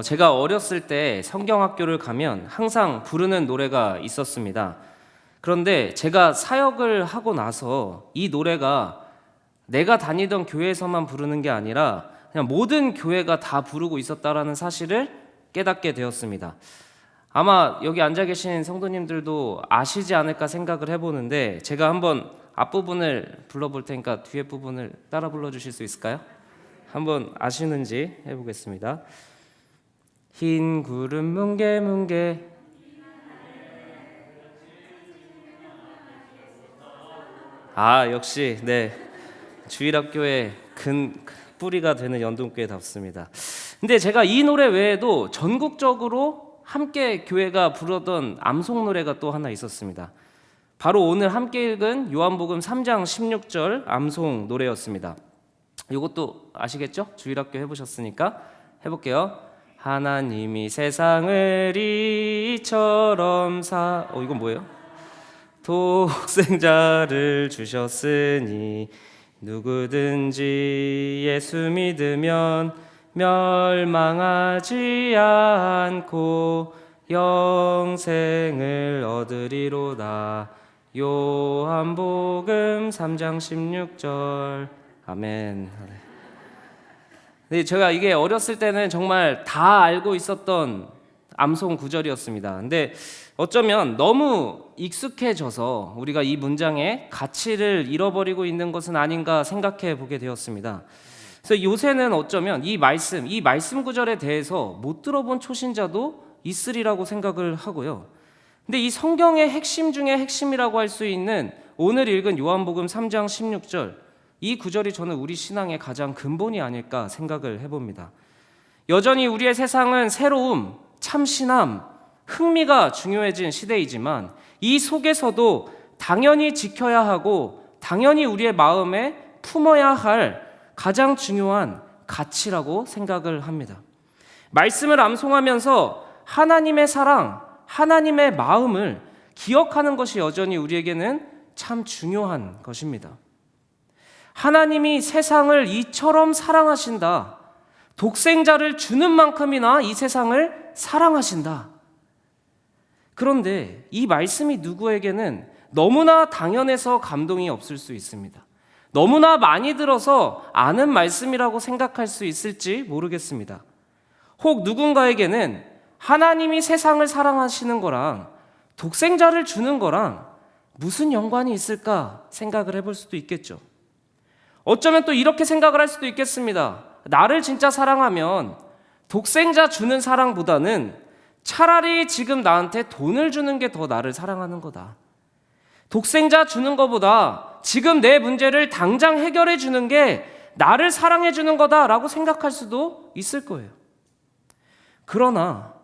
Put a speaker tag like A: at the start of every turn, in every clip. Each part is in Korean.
A: 제가 어렸을 때 성경학교를 가면 항상 부르는 노래가 있었습니다. 그런데 제가 사역을 하고 나서 이 노래가 내가 다니던 교회에서만 부르는 게 아니라 그냥 모든 교회가 다 부르고 있었다라는 사실을 깨닫게 되었습니다. 아마 여기 앉아 계신 성도님들도 아시지 않을까 생각을 해보는데, 제가 한번 앞부분을 불러볼 테니까 뒤에 부분을 따라 불러주실 수 있을까요? 한번 아시는지 해보겠습니다. 흰 구름 뭉게뭉게 역시 주일학교의 뿌리가 되는 연동교회답습니다. 근데 제가 이 노래 외에도 전국적으로 함께 교회가 부르던 암송 노래가 또 하나 있었습니다. 바로 오늘 함께 읽은 요한복음 3장 16절 암송 노래였습니다. 이것도 아시겠죠? 주일학교 해보셨으니까 해볼게요. 하나님이 세상을 이처럼 이건 뭐예요? 독생자를 주셨으니 누구든지 예수 믿으면 멸망하지 않고 영생을 얻으리로다. 요한복음 3장 16절. 아멘. 네, 제가 이게 어렸을 때는 정말 다 알고 있었던 암송 구절이었습니다. 근데 어쩌면 너무 익숙해져서 우리가 이 문장의 가치를 잃어버리고 있는 것은 아닌가 생각해 보게 되었습니다. 그래서 요새는 어쩌면 이 말씀 구절에 대해서 못 들어본 초신자도 있으리라고 생각을 하고요. 근데 이 성경의 핵심 중에 핵심이라고 할 수 있는 오늘 읽은 요한복음 3장 16절, 이 구절이 저는 우리 신앙의 가장 근본이 아닐까 생각을 해봅니다. 여전히 우리의 세상은 새로움, 참신함, 흥미가 중요해진 시대이지만 이 속에서도 당연히 지켜야 하고 당연히 우리의 마음에 품어야 할 가장 중요한 가치라고 생각을 합니다. 말씀을 암송하면서 하나님의 사랑, 하나님의 마음을 기억하는 것이 여전히 우리에게는 참 중요한 것입니다. 하나님이 세상을 이처럼 사랑하신다. 독생자를 주는 만큼이나 이 세상을 사랑하신다. 그런데 이 말씀이 누구에게는 너무나 당연해서 감동이 없을 수 있습니다. 너무나 많이 들어서 아는 말씀이라고 생각할 수 있을지 모르겠습니다. 혹 누군가에게는 하나님이 세상을 사랑하시는 거랑 독생자를 주는 거랑 무슨 연관이 있을까 생각을 해볼 수도 있겠죠. 어쩌면 또 이렇게 생각을 할 수도 있겠습니다. 나를 진짜 사랑하면 독생자 주는 사랑보다는 차라리 지금 나한테 돈을 주는 게 더 나를 사랑하는 거다. 독생자 주는 것보다 지금 내 문제를 당장 해결해 주는 게 나를 사랑해 주는 거다라고 생각할 수도 있을 거예요. 그러나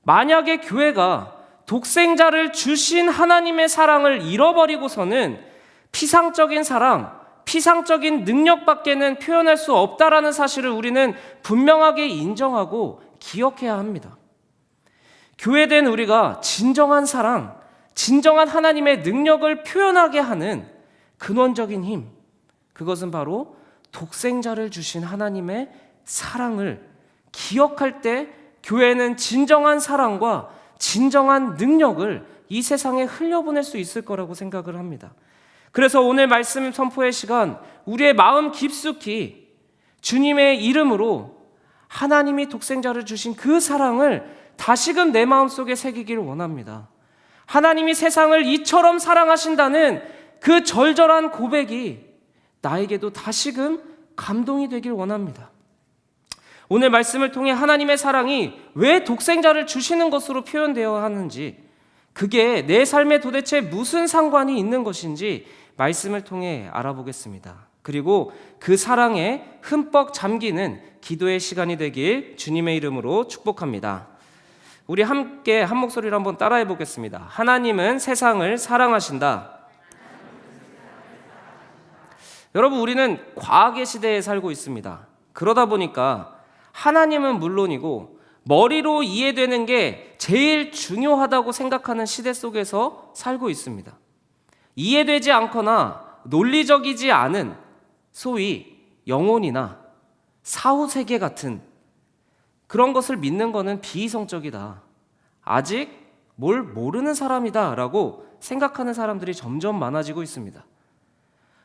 A: 만약에 교회가 독생자를 주신 하나님의 사랑을 잃어버리고서는 피상적인 사랑, 피상적인 능력밖에는 표현할 수 없다라는 사실을 우리는 분명하게 인정하고 기억해야 합니다. 교회된 우리가 진정한 사랑, 진정한 하나님의 능력을 표현하게 하는 근원적인 힘, 그것은 바로 독생자를 주신 하나님의 사랑을 기억할 때 교회는 진정한 사랑과 진정한 능력을 이 세상에 흘려보낼 수 있을 거라고 생각을 합니다. 그래서 오늘 말씀 선포의 시간, 우리의 마음 깊숙이 주님의 이름으로 하나님이 독생자를 주신 그 사랑을 다시금 내 마음속에 새기기를 원합니다. 하나님이 세상을 이처럼 사랑하신다는 그 절절한 고백이 나에게도 다시금 감동이 되길 원합니다. 오늘 말씀을 통해 하나님의 사랑이 왜 독생자를 주시는 것으로 표현되어야 하는지, 그게 내 삶에 도대체 무슨 상관이 있는 것인지 말씀을 통해 알아보겠습니다. 그리고 그 사랑에 흠뻑 잠기는 기도의 시간이 되길 주님의 이름으로 축복합니다. 우리 함께 한 목소리로 한번 따라해 보겠습니다. 하나님은 세상을 사랑하신다. 여러분, 우리는 과학의 시대에 살고 있습니다. 그러다 보니까 하나님은 물론이고 머리로 이해되는 게 제일 중요하다고 생각하는 시대 속에서 살고 있습니다. 이해되지 않거나 논리적이지 않은 소위 영혼이나 사후세계 같은 그런 것을 믿는 것은 비이성적이다. 아직 뭘 모르는 사람이다 라고 생각하는 사람들이 점점 많아지고 있습니다.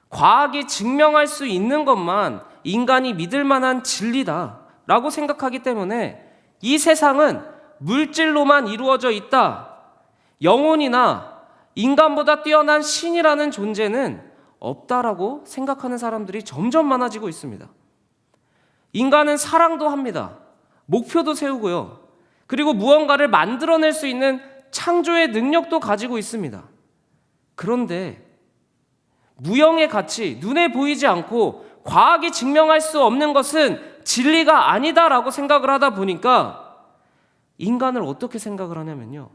A: 과학이 증명할 수 있는 것만 인간이 믿을 만한 진리다 라고 생각하기 때문에 이 세상은 물질로만 이루어져 있다. 영혼이나 인간보다 뛰어난 신이라는 존재는 없다라고 생각하는 사람들이 점점 많아지고 있습니다. 인간은 사랑도 합니다. 목표도 세우고요. 그리고 무언가를 만들어낼 수 있는 창조의 능력도 가지고 있습니다. 그런데 무형의 가치, 눈에 보이지 않고 과학이 증명할 수 없는 것은 진리가 아니다라고 생각을 하다 보니까 인간을 어떻게 생각을 하냐면요,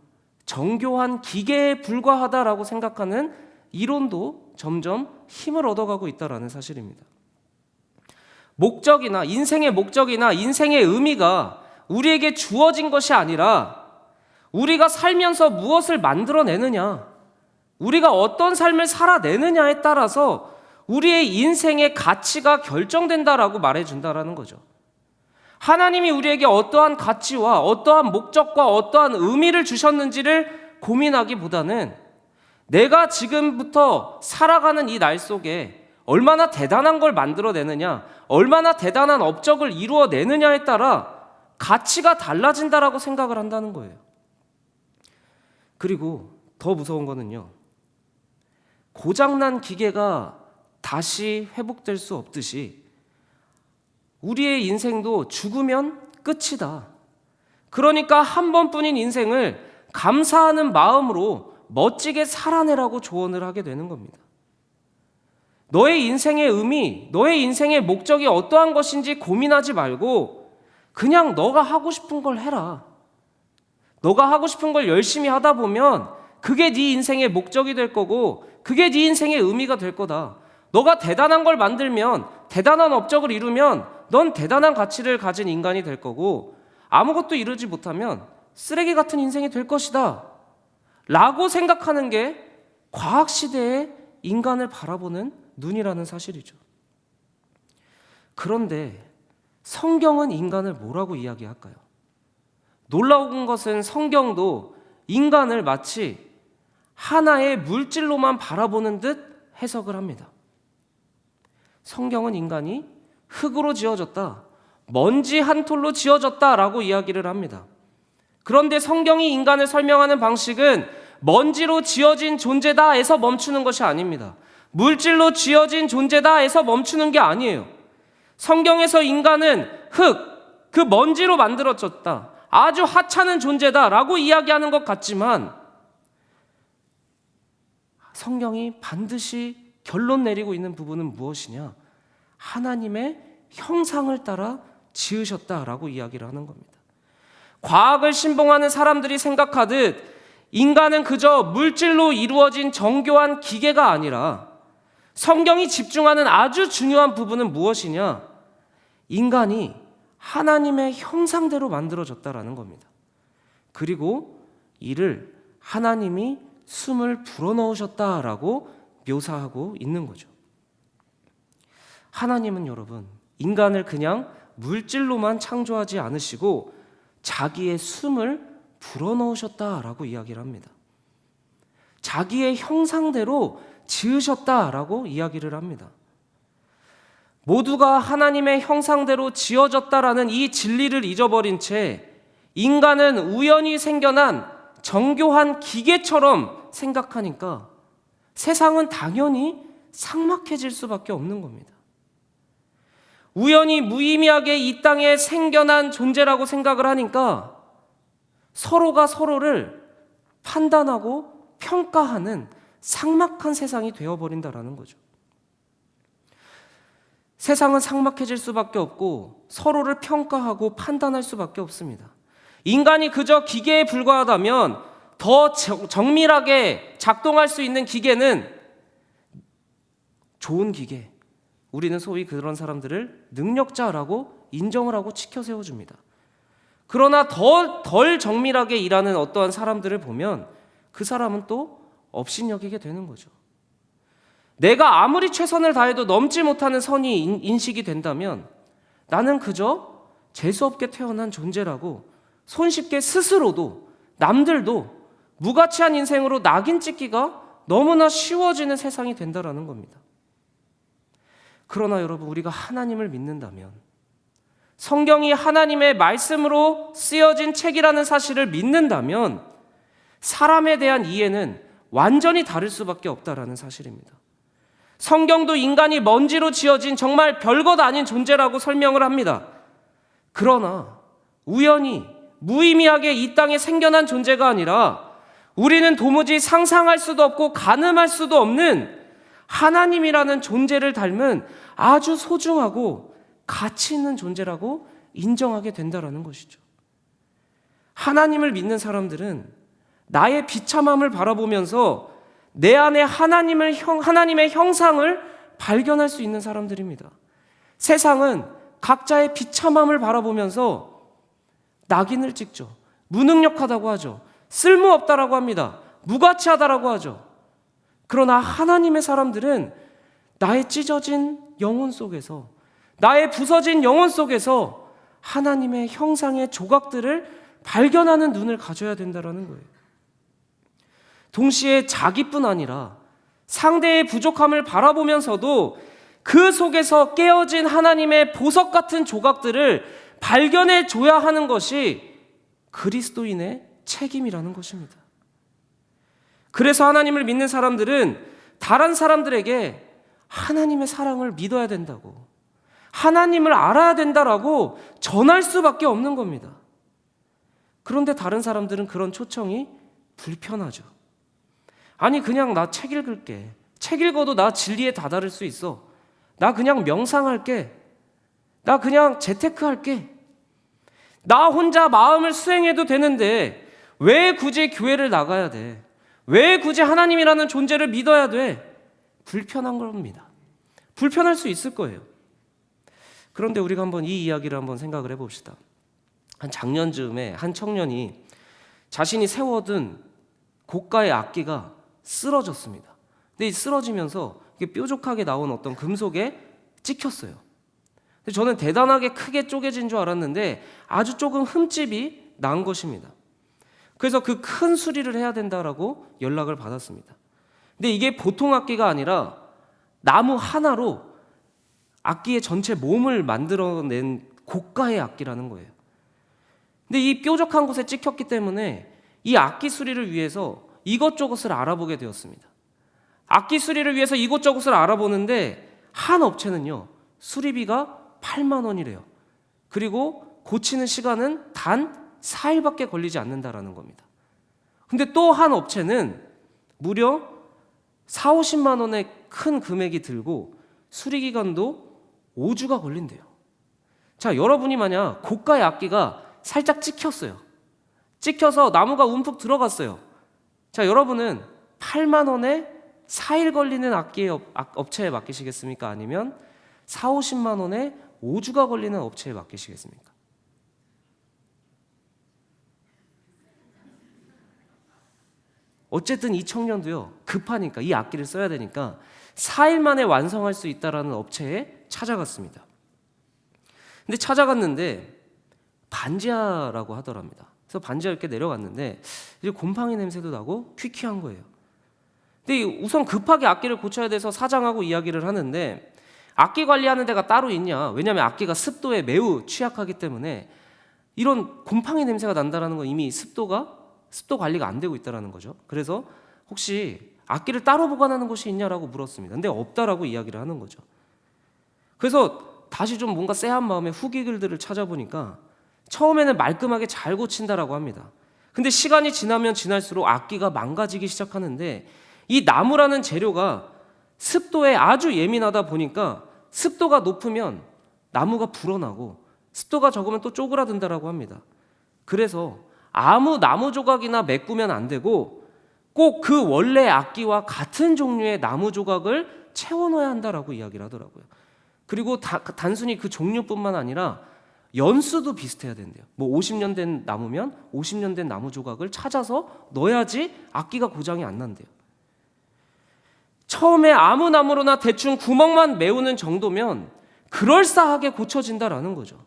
A: 정교한 기계에 불과하다라고 생각하는 이론도 점점 힘을 얻어가고 있다는 사실입니다. 목적이나 인생의 목적이나 인생의 의미가 우리에게 주어진 것이 아니라 우리가 살면서 무엇을 만들어내느냐, 우리가 어떤 삶을 살아내느냐에 따라서 우리의 인생의 가치가 결정된다라고 말해준다라는 거죠. 하나님이 우리에게 어떠한 가치와 어떠한 목적과 어떠한 의미를 주셨는지를 고민하기보다는 내가 지금부터 살아가는 이 날 속에 얼마나 대단한 걸 만들어내느냐, 얼마나 대단한 업적을 이루어내느냐에 따라 가치가 달라진다라고 생각을 한다는 거예요. 그리고 더 무서운 거는요, 고장난 기계가 다시 회복될 수 없듯이 우리의 인생도 죽으면 끝이다. 그러니까 한 번뿐인 인생을 감사하는 마음으로 멋지게 살아내라고 조언을 하게 되는 겁니다. 너의 인생의 의미, 너의 인생의 목적이 어떠한 것인지 고민하지 말고 그냥 너가 하고 싶은 걸 해라. 너가 하고 싶은 걸 열심히 하다 보면 그게 네 인생의 목적이 될 거고 그게 네 인생의 의미가 될 거다. 너가 대단한 걸 만들면, 대단한 업적을 이루면 넌 대단한 가치를 가진 인간이 될 거고 아무것도 이루지 못하면 쓰레기 같은 인생이 될 것이다 라고 생각하는 게 과학시대의 인간을 바라보는 눈이라는 사실이죠. 그런데 성경은 인간을 뭐라고 이야기할까요? 놀라운 것은 성경도 인간을 마치 하나의 물질로만 바라보는 듯 해석을 합니다. 성경은 인간이 흙으로 지어졌다, 먼지 한 톨로 지어졌다라고 이야기를 합니다. 그런데 성경이 인간을 설명하는 방식은 먼지로 지어진 존재다에서 멈추는 것이 아닙니다. 물질로 지어진 존재다에서 멈추는 게 아니에요. 성경에서 인간은 흙, 그 먼지로 만들어졌다, 아주 하찮은 존재다라고 이야기하는 것 같지만 성경이 반드시 결론 내리고 있는 부분은 무엇이냐? 하나님의 형상을 따라 지으셨다라고 이야기를 하는 겁니다. 과학을 신봉하는 사람들이 생각하듯 인간은 그저 물질로 이루어진 정교한 기계가 아니라 성경이 집중하는 아주 중요한 부분은 무엇이냐? 인간이 하나님의 형상대로 만들어졌다라는 겁니다. 그리고 이를 하나님이 숨을 불어넣으셨다라고 묘사하고 있는 거죠. 하나님은 여러분, 인간을 그냥 물질로만 창조하지 않으시고 자기의 숨을 불어넣으셨다라고 이야기를 합니다. 자기의 형상대로 지으셨다라고 이야기를 합니다. 모두가 하나님의 형상대로 지어졌다라는 이 진리를 잊어버린 채 인간은 우연히 생겨난 정교한 기계처럼 생각하니까 세상은 당연히 삭막해질 수밖에 없는 겁니다. 우연히 무의미하게 이 땅에 생겨난 존재라고 생각을 하니까 서로가 서로를 판단하고 평가하는 삭막한 세상이 되어버린다라는 거죠. 세상은 삭막해질 수밖에 없고 서로를 평가하고 판단할 수밖에 없습니다. 인간이 그저 기계에 불과하다면 더 정밀하게 작동할 수 있는 기계는 좋은 기계, 우리는 소위 그런 사람들을 능력자라고 인정을 하고 치켜 세워줍니다. 그러나 덜 정밀하게 일하는 어떠한 사람들을 보면 그 사람은 또 업신여기게 되는 거죠. 내가 아무리 최선을 다해도 넘지 못하는 선이 인식이 된다면 나는 그저 재수없게 태어난 존재라고 손쉽게 스스로도 남들도 무가치한 인생으로 낙인 찍기가 너무나 쉬워지는 세상이 된다라는 겁니다. 그러나 여러분, 우리가 하나님을 믿는다면, 성경이 하나님의 말씀으로 쓰여진 책이라는 사실을 믿는다면 사람에 대한 이해는 완전히 다를 수밖에 없다라는 사실입니다. 성경도 인간이 먼지로 지어진 정말 별것 아닌 존재라고 설명을 합니다. 그러나 우연히 무의미하게 이 땅에 생겨난 존재가 아니라 우리는 도무지 상상할 수도 없고 가늠할 수도 없는 하나님이라는 존재를 닮은 아주 소중하고 가치 있는 존재라고 인정하게 된다라는 것이죠. 하나님을 믿는 사람들은 나의 비참함을 바라보면서 내 안에 하나님의 형상을 발견할 수 있는 사람들입니다. 세상은 각자의 비참함을 바라보면서 낙인을 찍죠. 무능력하다고 하죠. 쓸모없다라고 합니다. 무가치하다라고 하죠. 그러나 하나님의 사람들은 나의 찢어진 영혼 속에서, 나의 부서진 영혼 속에서 하나님의 형상의 조각들을 발견하는 눈을 가져야 된다는 거예요. 동시에 자기뿐 아니라 상대의 부족함을 바라보면서도 그 속에서 깨어진 하나님의 보석 같은 조각들을 발견해 줘야 하는 것이 그리스도인의 책임이라는 것입니다. 그래서 하나님을 믿는 사람들은 다른 사람들에게 하나님의 사랑을 믿어야 된다고, 하나님을 알아야 된다라고 전할 수밖에 없는 겁니다. 그런데 다른 사람들은 그런 초청이 불편하죠. 아니, 그냥 나 책 읽을게. 책 읽어도 나 진리에 다다를 수 있어. 나 그냥 명상할게. 나 그냥 재테크할게. 나 혼자 마음을 수행해도 되는데 왜 굳이 교회를 나가야 돼? 왜 굳이 하나님이라는 존재를 믿어야 돼? 불편한 겁니다. 불편할 수 있을 거예요. 그런데 우리가 한번 이 이야기를 한번 생각을 해봅시다. 한 작년쯤에 한 청년이 자신이 세워둔 고가의 악기가 쓰러졌습니다. 근데 이 쓰러지면서 이게 뾰족하게 나온 어떤 금속에 찍혔어요. 근데 저는 대단하게 크게 쪼개진 줄 알았는데 아주 조금 흠집이 난 것입니다. 그래서 그 큰 수리를 해야 된다라고 연락을 받았습니다. 근데 이게 보통 악기가 아니라 나무 하나로 악기의 전체 몸을 만들어낸 고가의 악기라는 거예요. 근데 이 뾰족한 곳에 찍혔기 때문에 이 악기 수리를 위해서 이것저것을 알아보게 되었습니다. 악기 수리를 위해서 이것저것을 알아보는데 한 업체는요, 수리비가 8만 원이래요. 그리고 고치는 시간은 단 4일밖에 걸리지 않는다라는 겁니다. 근데 또 한 업체는 무려 4, 50만 원의 큰 금액이 들고 수리 기간도 5주가 걸린대요. 자, 여러분이 만약 고가의 악기가 살짝 찍혔어요. 찍혀서 나무가 움푹 들어갔어요. 자, 여러분은 8만 원에 4일 걸리는 악기의 업체에 맡기시겠습니까? 아니면 4, 50만 원에 5주가 걸리는 업체에 맡기시겠습니까? 어쨌든 이 청년도요, 급하니까 이 악기를 써야 되니까 4일 만에 완성할 수 있다라는 업체에 찾아갔습니다. 근데 찾아갔는데 반지하라고 하더랍니다. 그래서 반지하 이렇게 내려갔는데 이제 곰팡이 냄새도 나고 퀴퀴한 거예요. 근데 우선 급하게 악기를 고쳐야 돼서 사장하고 이야기를 하는데 악기 관리하는 데가 따로 있냐? 왜냐하면 악기가 습도에 매우 취약하기 때문에 이런 곰팡이 냄새가 난다는 건 이미 습도 관리가 안 되고 있다는 거죠. 그래서 혹시 악기를 따로 보관하는 곳이 있냐라고 물었습니다. 근데 없다라고 이야기를 하는 거죠. 그래서 다시 좀 뭔가 쎄한 마음에 후기 글들을 찾아보니까 처음에는 말끔하게 잘 고친다라고 합니다. 근데 시간이 지나면 지날수록 악기가 망가지기 시작하는데 이 나무라는 재료가 습도에 아주 예민하다 보니까 습도가 높으면 나무가 불어나고 습도가 적으면 또 쪼그라든다라고 합니다. 그래서 아무 나무 조각이나 메꾸면 안 되고 꼭 그 원래 악기와 같은 종류의 나무 조각을 채워넣어야 한다라고 이야기를 하더라고요. 그리고 단순히 그 종류뿐만 아니라 연수도 비슷해야 된대요. 뭐 50년 된 나무면 50년 된 나무 조각을 찾아서 넣어야지 악기가 고장이 안 난대요. 처음에 아무 나무로나 대충 구멍만 메우는 정도면 그럴싸하게 고쳐진다라는 거죠.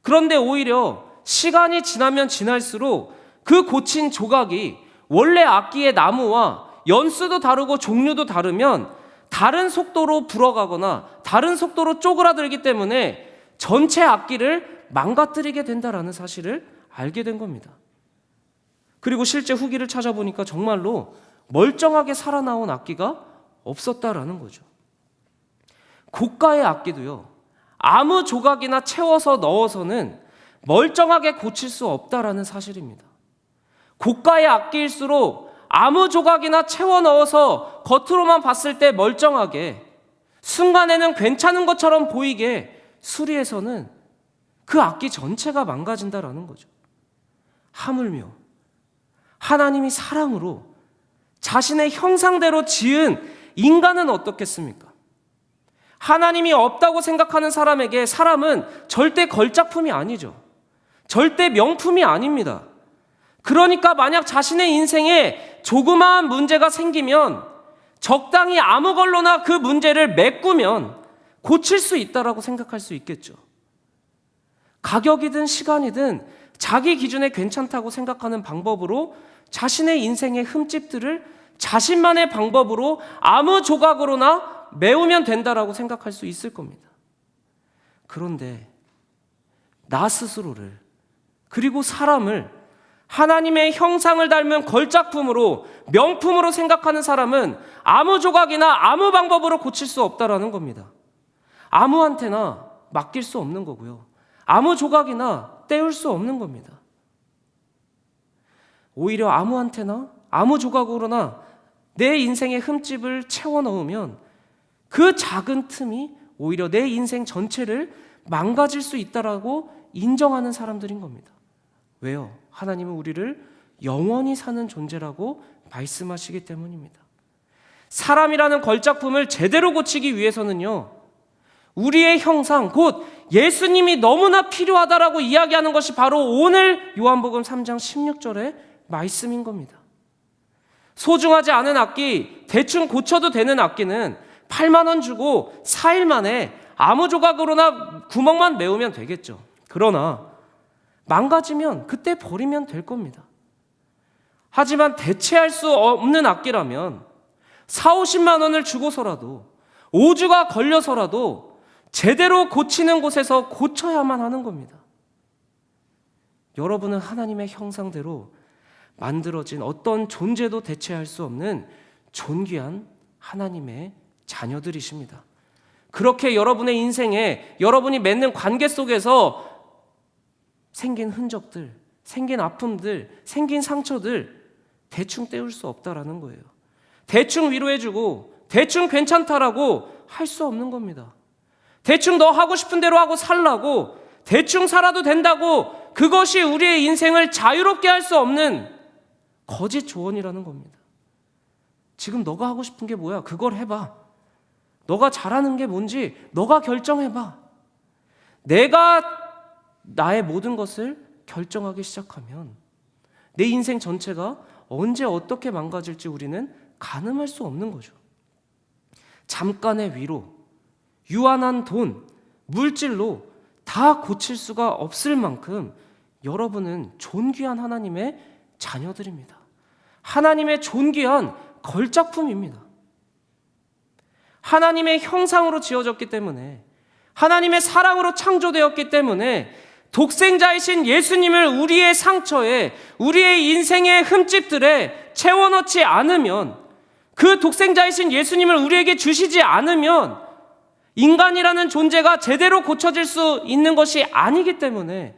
A: 그런데 오히려 시간이 지나면 지날수록 그 고친 조각이 원래 악기의 나무와 연수도 다르고 종류도 다르면 다른 속도로 불어가거나 다른 속도로 쪼그라들기 때문에 전체 악기를 망가뜨리게 된다라는 사실을 알게 된 겁니다. 그리고 실제 후기를 찾아보니까 정말로 멀쩡하게 살아나온 악기가 없었다라는 거죠. 고가의 악기도요, 아무 조각이나 채워서 넣어서는 멀쩡하게 고칠 수 없다라는 사실입니다. 고가의 악기일수록 아무 조각이나 채워 넣어서 겉으로만 봤을 때 멀쩡하게, 순간에는 괜찮은 것처럼 보이게 수리해서는 그 악기 전체가 망가진다라는 거죠. 하물며 하나님이 사랑으로 자신의 형상대로 지은 인간은 어떻겠습니까? 하나님이 없다고 생각하는 사람에게 사람은 절대 걸작품이 아니죠. 절대 명품이 아닙니다. 그러니까 만약 자신의 인생에 조그마한 문제가 생기면 적당히 아무 걸로나 그 문제를 메꾸면 고칠 수 있다라고 생각할 수 있겠죠. 가격이든 시간이든 자기 기준에 괜찮다고 생각하는 방법으로 자신의 인생의 흠집들을 자신만의 방법으로 아무 조각으로나 메우면 된다라고 생각할 수 있을 겁니다. 그런데 나 스스로를, 그리고 사람을 하나님의 형상을 닮은 걸작품으로, 명품으로 생각하는 사람은 아무 조각이나 아무 방법으로 고칠 수 없다라는 겁니다. 아무한테나 맡길 수 없는 거고요, 아무 조각이나 떼울 수 없는 겁니다. 오히려 아무한테나 아무 조각으로나 내 인생의 흠집을 채워 넣으면 그 작은 틈이 오히려 내 인생 전체를 망가질 수 있다라고 인정하는 사람들인 겁니다. 왜요? 하나님은 우리를 영원히 사는 존재라고 말씀하시기 때문입니다. 사람이라는 걸작품을 제대로 고치기 위해서는요, 우리의 형상, 곧 예수님이 너무나 필요하다라고 이야기하는 것이 바로 오늘 요한복음 3장 16절의 말씀인 겁니다. 소중하지 않은 악기, 대충 고쳐도 되는 악기는 8만 원 주고 4일 만에 아무 조각으로나 구멍만 메우면 되겠죠. 그러나 망가지면 그때 버리면 될 겁니다. 하지만 대체할 수 없는 악기라면 4, 50만 원을 주고서라도 5주가 걸려서라도 제대로 고치는 곳에서 고쳐야만 하는 겁니다. 여러분은 하나님의 형상대로 만들어진 어떤 존재도 대체할 수 없는 존귀한 하나님의 자녀들이십니다. 그렇게 여러분의 인생에, 여러분이 맺는 관계 속에서 생긴 흔적들, 생긴 아픔들, 생긴 상처들 대충 떼울 수 없다라는 거예요. 대충 위로해주고 대충 괜찮다라고 할 수 없는 겁니다. 대충 너 하고 싶은 대로 하고 살라고, 대충 살아도 된다고, 그것이 우리의 인생을 자유롭게 할 수 없는 거짓 조언이라는 겁니다. 지금 너가 하고 싶은 게 뭐야? 그걸 해봐. 너가 잘하는 게 뭔지 너가 결정해봐. 내가 나의 모든 것을 결정하기 시작하면 내 인생 전체가 언제 어떻게 망가질지 우리는 가늠할 수 없는 거죠. 잠깐의 위로, 유한한 돈, 물질로 다 고칠 수가 없을 만큼 여러분은 존귀한 하나님의 자녀들입니다. 하나님의 존귀한 걸작품입니다. 하나님의 형상으로 지어졌기 때문에, 하나님의 사랑으로 창조되었기 때문에 독생자이신 예수님을 우리의 상처에, 우리의 인생의 흠집들에 채워넣지 않으면, 그 독생자이신 예수님을 우리에게 주시지 않으면 인간이라는 존재가 제대로 고쳐질 수 있는 것이 아니기 때문에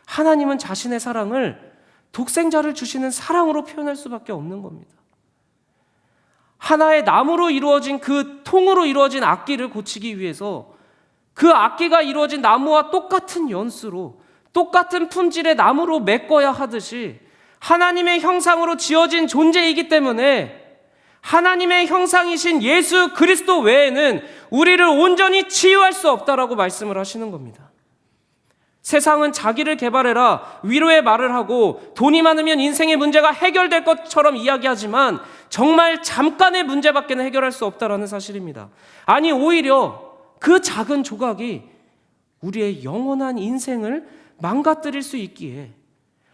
A: 하나님은 자신의 사랑을 독생자를 주시는 사랑으로 표현할 수밖에 없는 겁니다. 하나의 나무로 이루어진 그 통으로 이루어진 악기를 고치기 위해서 그 악기가 이루어진 나무와 똑같은 연수로, 똑같은 품질의 나무로 메꿔야 하듯이 하나님의 형상으로 지어진 존재이기 때문에 하나님의 형상이신 예수 그리스도 외에는 우리를 온전히 치유할 수 없다라고 말씀을 하시는 겁니다. 세상은 자기를 개발해라, 위로의 말을 하고 돈이 많으면 인생의 문제가 해결될 것처럼 이야기하지만 정말 잠깐의 문제밖에는 해결할 수 없다라는 사실입니다. 아니, 오히려 그 작은 조각이 우리의 영원한 인생을 망가뜨릴 수 있기에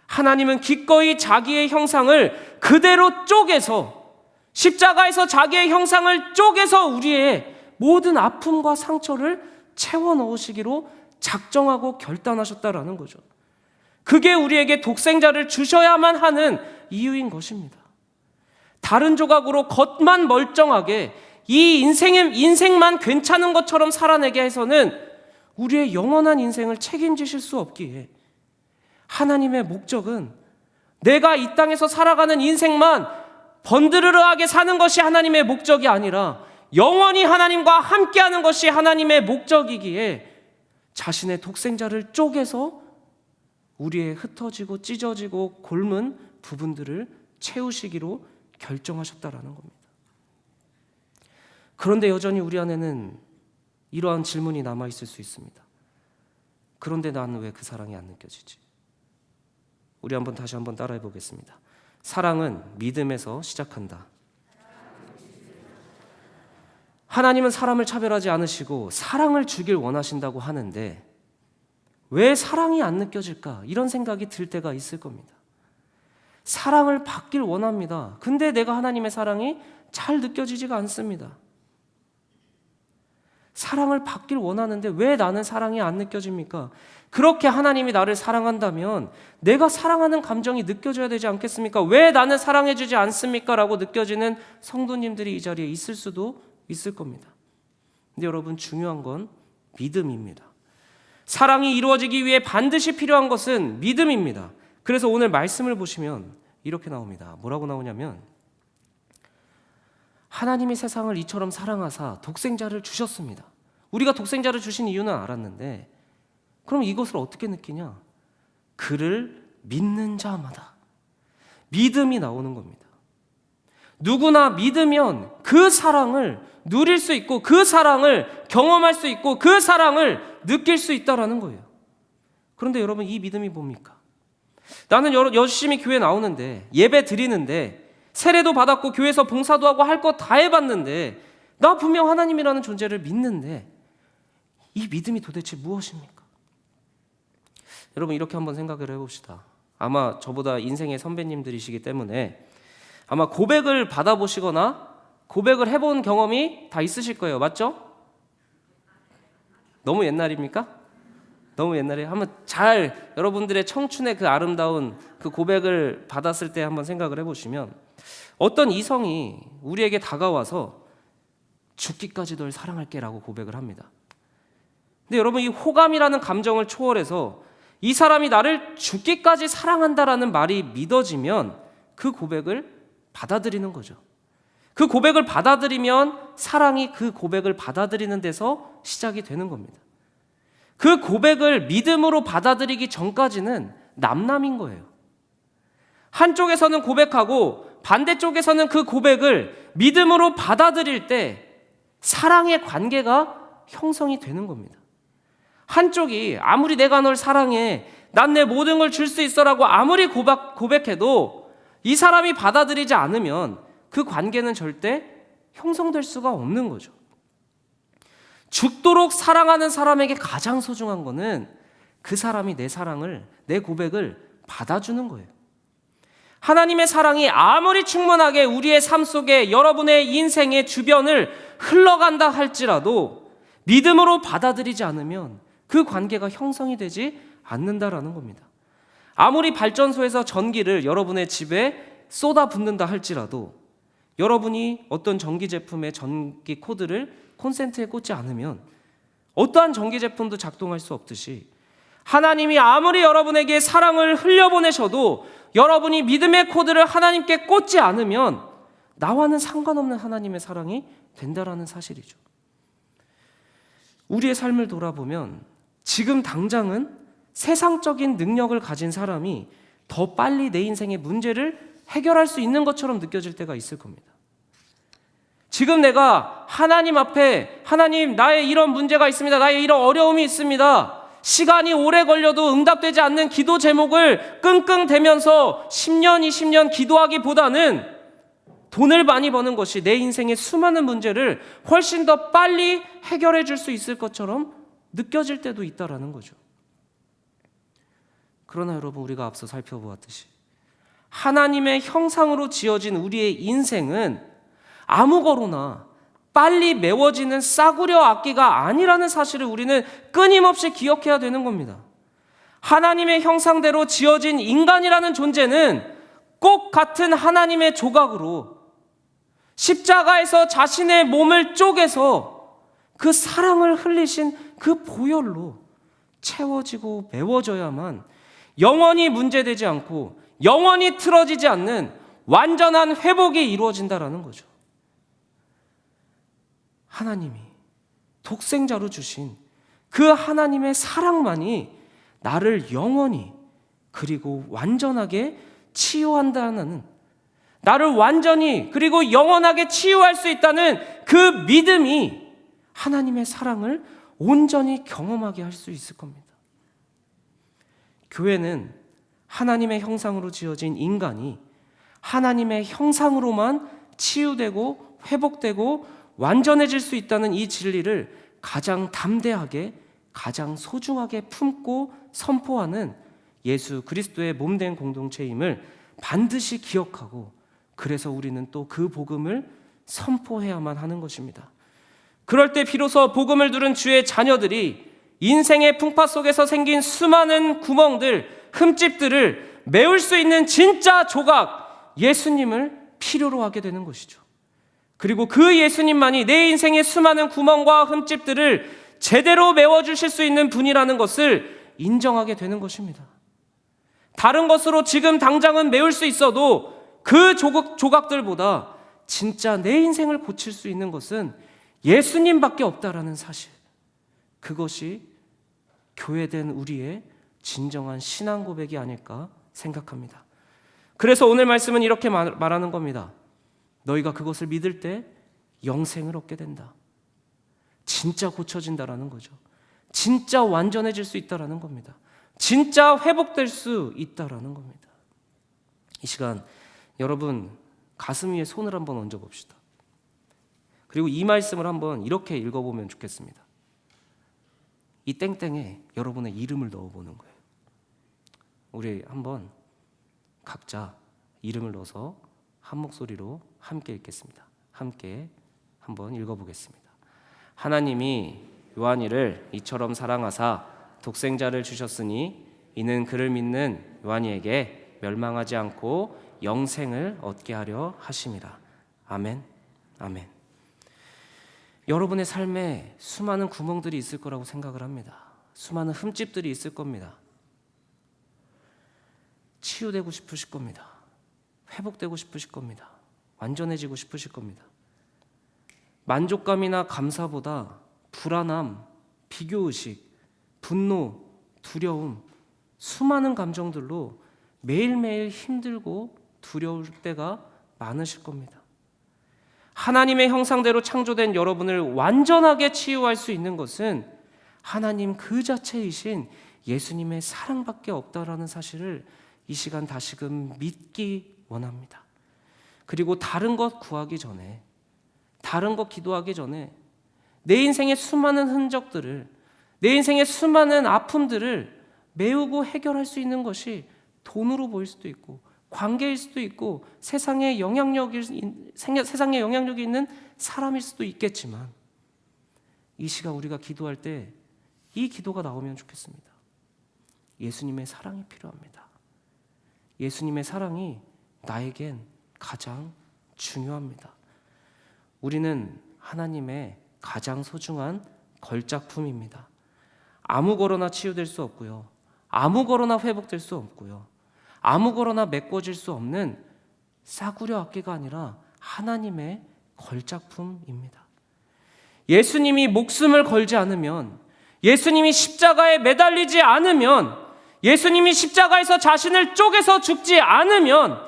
A: 하나님은 기꺼이 자기의 형상을 그대로 쪼개서, 십자가에서 자기의 형상을 쪼개서 우리의 모든 아픔과 상처를 채워 넣으시기로 작정하고 결단하셨다라는 거죠. 그게 우리에게 독생자를 주셔야만 하는 이유인 것입니다. 다른 조각으로 겉만 멀쩡하게 이 인생만 괜찮은 것처럼 살아내게 해서는 우리의 영원한 인생을 책임지실 수 없기에 하나님의 목적은 내가 이 땅에서 살아가는 인생만 번드르르하게 사는 것이 하나님의 목적이 아니라 영원히 하나님과 함께하는 것이 하나님의 목적이기에 자신의 독생자를 쪼개서 우리의 흩어지고 찢어지고 골문 부분들을 채우시기로 결정하셨다라는 겁니다. 그런데 여전히 우리 안에는 이러한 질문이 남아있을 수 있습니다. 그런데 나는 왜 그 사랑이 안 느껴지지? 우리 다시 한번 따라해 보겠습니다. 사랑은 믿음에서 시작한다. 하나님은 사람을 차별하지 않으시고 사랑을 주길 원하신다고 하는데 왜 사랑이 안 느껴질까? 이런 생각이 들 때가 있을 겁니다. 사랑을 받길 원합니다. 근데 내가 하나님의 사랑이 잘 느껴지지가 않습니다. 사랑을 받길 원하는데 왜 나는 사랑이 안 느껴집니까? 그렇게 하나님이 나를 사랑한다면 내가 사랑하는 감정이 느껴져야 되지 않겠습니까? 왜 나는 사랑해주지 않습니까? 라고 느껴지는 성도님들이 이 자리에 있을 수도 있을 겁니다. 근데 여러분, 중요한 건 믿음입니다. 사랑이 이루어지기 위해 반드시 필요한 것은 믿음입니다. 그래서 오늘 말씀을 보시면 이렇게 나옵니다. 뭐라고 나오냐면 하나님이 세상을 이처럼 사랑하사 독생자를 주셨습니다. 우리가 독생자를 주신 이유는 알았는데 그럼 이것을 어떻게 느끼냐? 그를 믿는 자마다 믿음이 나오는 겁니다. 누구나 믿으면 그 사랑을 누릴 수 있고 그 사랑을 경험할 수 있고 그 사랑을 느낄 수 있다라는 거예요. 그런데 여러분, 이 믿음이 뭡니까? 나는 열심히 교회 나오는데 예배 드리는데 세례도 받았고 교회에서 봉사도 하고 할 것 다 해봤는데 나 분명 하나님이라는 존재를 믿는데 이 믿음이 도대체 무엇입니까? 여러분, 이렇게 한번 생각을 해봅시다. 아마 저보다 인생의 선배님들이시기 때문에 아마 고백을 받아보시거나 고백을 해본 경험이 다 있으실 거예요. 맞죠? 너무 옛날입니까? 너무 옛날에 한번 여러분들의 청춘의 그 아름다운 그 고백을 받았을 때 한번 생각을 해보시면 어떤 이성이 우리에게 다가와서 죽기까지 널 사랑할게 라고 고백을 합니다. 근데 여러분, 이 호감이라는 감정을 초월해서 이 사람이 나를 죽기까지 사랑한다라는 말이 믿어지면 그 고백을 받아들이는 거죠. 그 고백을 받아들이면 사랑이 그 고백을 받아들이는 데서 시작이 되는 겁니다. 그 고백을 믿음으로 받아들이기 전까지는 남남인 거예요. 한쪽에서는 고백하고 반대쪽에서는 그 고백을 믿음으로 받아들일 때 사랑의 관계가 형성이 되는 겁니다. 한쪽이 아무리 내가 널 사랑해, 난 내 모든 걸 줄 수 있어라고 아무리 고백해도 이 사람이 받아들이지 않으면 그 관계는 절대 형성될 수가 없는 거죠. 죽도록 사랑하는 사람에게 가장 소중한 거는 그 사람이 내 사랑을, 내 고백을 받아주는 거예요. 하나님의 사랑이 아무리 충만하게 우리의 삶 속에 여러분의 인생의 주변을 흘러간다 할지라도 믿음으로 받아들이지 않으면 그 관계가 형성이 되지 않는다라는 겁니다. 아무리 발전소에서 전기를 여러분의 집에 쏟아붓는다 할지라도 여러분이 어떤 전기 제품의 전기 코드를 콘센트에 꽂지 않으면 어떠한 전기 제품도 작동할 수 없듯이 하나님이 아무리 여러분에게 사랑을 흘려보내셔도 여러분이 믿음의 코드를 하나님께 꽂지 않으면 나와는 상관없는 하나님의 사랑이 된다라는 사실이죠. 우리의 삶을 돌아보면 지금 당장은 세상적인 능력을 가진 사람이 더 빨리 내 인생의 문제를 해결할 수 있는 것처럼 느껴질 때가 있을 겁니다. 지금 내가 하나님 앞에 하나님, 나의 이런 문제가 있습니다. 나의 이런 어려움이 있습니다. 시간이 오래 걸려도 응답되지 않는 기도 제목을 끙끙대면서 10년, 20년 기도하기보다는 돈을 많이 버는 것이 내 인생의 수많은 문제를 훨씬 더 빨리 해결해 줄 수 있을 것처럼 느껴질 때도 있다라는 거죠. 그러나 여러분, 우리가 앞서 살펴보았듯이 하나님의 형상으로 지어진 우리의 인생은 아무거나 빨리 메워지는 싸구려 악기가 아니라는 사실을 우리는 끊임없이 기억해야 되는 겁니다. 하나님의 형상대로 지어진 인간이라는 존재는 꼭 같은 하나님의 조각으로 십자가에서 자신의 몸을 쪼개서 그 사랑을 흘리신 그 보혈로 채워지고 메워져야만 영원히 문제되지 않고 영원히 틀어지지 않는 완전한 회복이 이루어진다라는 거죠. 하나님이 독생자로 주신 그 하나님의 사랑만이 나를 영원히 그리고 완전하게 치유한다는, 나를 완전히 그리고 영원하게 치유할 수 있다는 그 믿음이 하나님의 사랑을 온전히 경험하게 할 수 있을 겁니다. 교회는 하나님의 형상으로 지어진 인간이 하나님의 형상으로만 치유되고 회복되고 완전해질 수 있다는 이 진리를 가장 담대하게, 가장 소중하게 품고 선포하는 예수 그리스도의 몸된 공동체임을 반드시 기억하고, 그래서 우리는 또 그 복음을 선포해야만 하는 것입니다. 그럴 때 비로소 복음을 들은 주의 자녀들이 인생의 풍파 속에서 생긴 수많은 구멍들, 흠집들을 메울 수 있는 진짜 조각, 예수님을 필요로 하게 되는 것이죠. 그리고 그 예수님만이 내 인생의 수많은 구멍과 흠집들을 제대로 메워주실 수 있는 분이라는 것을 인정하게 되는 것입니다. 다른 것으로 지금 당장은 메울 수 있어도 그 조각들보다 진짜 내 인생을 고칠 수 있는 것은 예수님밖에 없다라는 사실, 그것이 교회된 우리의 진정한 신앙 고백이 아닐까 생각합니다. 그래서 오늘 말씀은 이렇게 말하는 겁니다. 너희가 그것을 믿을 때 영생을 얻게 된다. 진짜 고쳐진다라는 거죠. 진짜 완전해질 수 있다라는 겁니다. 진짜 회복될 수 있다라는 겁니다. 이 시간 여러분 가슴 위에 손을 한번 얹어 봅시다. 그리고 이 말씀을 한번 이렇게 읽어보면 좋겠습니다. 이 땡땡에 여러분의 이름을 넣어보는 거예요. 우리 한번 각자 이름을 넣어서 한 목소리로 함께 읽겠습니다. 함께 한번 읽어보겠습니다. 하나님이 요한이를 이처럼 사랑하사 독생자를 주셨으니 이는 그를 믿는 요한이에게 멸망하지 않고 영생을 얻게 하려 하심이라. 아멘. 아멘. 여러분의 삶에 수많은 구멍들이 있을 거라고 생각을 합니다. 수많은 흠집들이 있을 겁니다. 치유되고 싶으실 겁니다. 회복되고 싶으실 겁니다. 완전해지고 싶으실 겁니다. 만족감이나 감사보다 불안함, 비교의식, 분노, 두려움, 수많은 감정들로 매일매일 힘들고 두려울 때가 많으실 겁니다. 하나님의 형상대로 창조된 여러분을 완전하게 치유할 수 있는 것은 하나님 그 자체이신 예수님의 사랑밖에 없다라는 사실을 이 시간 다시금 믿기 원합니다. 그리고 다른 것 구하기 전에, 다른 것 기도하기 전에 내 인생의 수많은 흔적들을, 내 인생의 수많은 아픔들을 메우고 해결할 수 있는 것이 돈으로 보일 수도 있고 관계일 수도 있고 세상에 영향력이 있는 사람일 수도 있겠지만, 이 시간 우리가 기도할 때 이 기도가 나오면 좋겠습니다. 예수님의 사랑이 필요합니다. 예수님의 사랑이 나에겐 가장 중요합니다. 우리는 하나님의 가장 소중한 걸작품입니다. 아무거나 치유될 수 없고요, 아무거나 회복될 수 없고요, 아무거나 메꿔질 수 없는 싸구려 악기가 아니라 하나님의 걸작품입니다. 예수님이 목숨을 걸지 않으면, 예수님이 십자가에 매달리지 않으면, 예수님이 십자가에서 자신을 쪼개서 죽지 않으면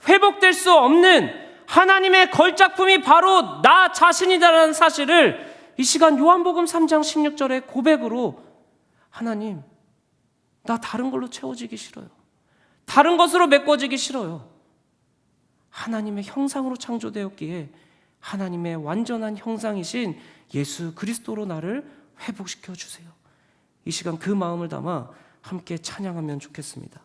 A: 회복될 수 없는 하나님의 걸작품이 바로 나 자신이다라는 사실을 이 시간 요한복음 3장 16절의 고백으로, 하나님, 나 다른 걸로 채워지기 싫어요. 다른 것으로 메꿔지기 싫어요. 하나님의 형상으로 창조되었기에 하나님의 완전한 형상이신 예수 그리스도로 나를 회복시켜 주세요. 이 시간 그 마음을 담아 함께 찬양하면 좋겠습니다.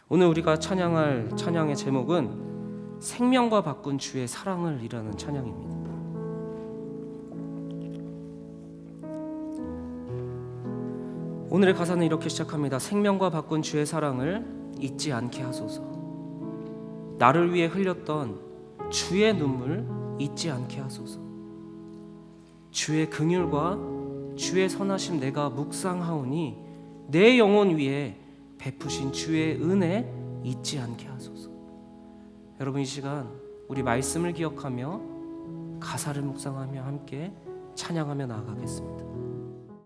A: 오늘 우리가 찬양할 찬양의 제목은 생명과 바꾼 주의 사랑을 이라는 찬양입니다. 오늘의 가사는 이렇게 시작합니다. 생명과 바꾼 주의 사랑을 잊지 않게 하소서. 나를 위해 흘렸던 주의 눈물 잊지 않게 하소서. 주의 긍휼과 주의 선하심 내가 묵상하오니 내 영혼 위에 베푸신 주의 은혜 잊지 않게 하소서. 여러분, 이 시간 우리 말씀을 기억하며 가사를 묵상하며 함께 찬양하며 나아가겠습니다.